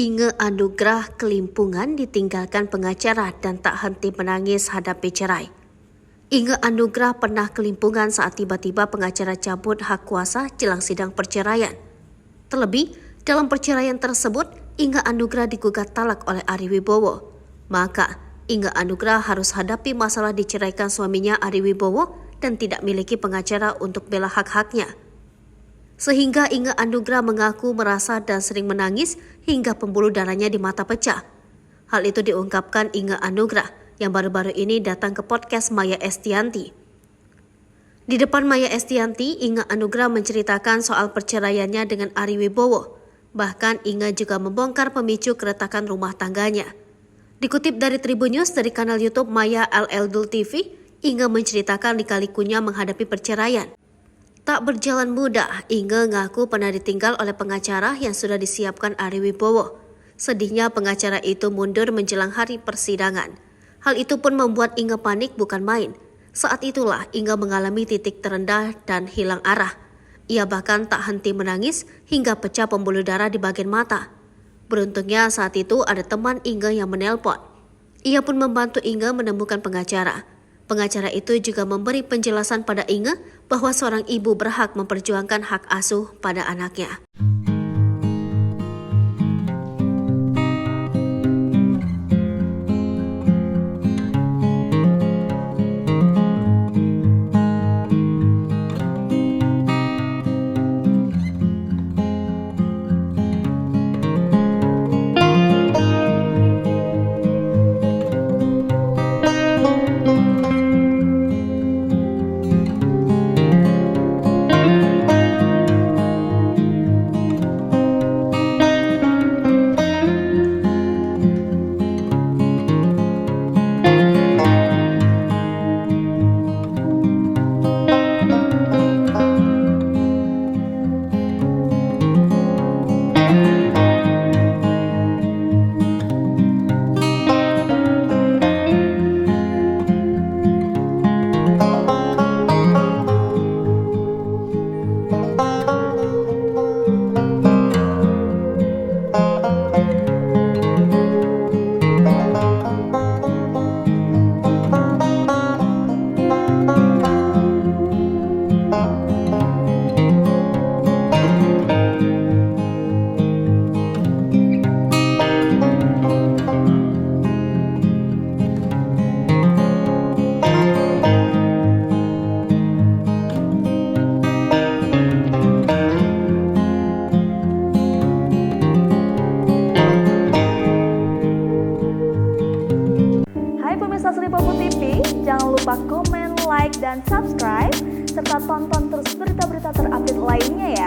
Inge Anugrah kelimpungan ditinggalkan pengacara dan tak henti menangis hadapi cerai. Inge Anugrah pernah kelimpungan saat tiba-tiba pengacara cabut hak kuasa jelang sidang perceraian. Terlebih, dalam perceraian tersebut, Inge Anugrah digugat talak oleh Ari Wibowo. Maka, Inge Anugrah harus hadapi masalah diceraikan suaminya Ari Wibowo dan tidak miliki pengacara untuk bela hak-haknya. Sehingga Inge Anugrah mengaku merasa dan sering menangis hingga pembuluh darahnya di mata pecah. Hal itu diungkapkan Inge Anugrah yang baru-baru ini datang ke podcast Maya Estianty. Di depan Maya Estianty, Inge Anugrah menceritakan soal perceraiannya dengan Ari Wibowo. Bahkan Inge juga membongkar pemicu keretakan rumah tangganya. Dikutip dari Tribun News dari kanal YouTube Maya LL TV, Inge menceritakan lika-likunya menghadapi perceraian. Tak berjalan mudah, Inge ngaku pernah ditinggal oleh pengacara yang sudah disiapkan Ari Wibowo. Sedihnya pengacara itu mundur menjelang hari persidangan. Hal itu pun membuat Inge panik bukan main. Saat itulah Inge mengalami titik terendah dan hilang arah. Ia bahkan tak henti menangis hingga pecah pembuluh darah di bagian mata. Beruntungnya saat itu ada teman Inge yang menelpon. Ia pun membantu Inge menemukan pengacara. Pengacara itu juga memberi penjelasan pada Inge bahwa seorang ibu berhak memperjuangkan hak asuh pada anaknya. Pemirsa Seripopo TV, jangan lupa komen, like, dan subscribe, serta tonton terus berita-berita terupdate lainnya ya.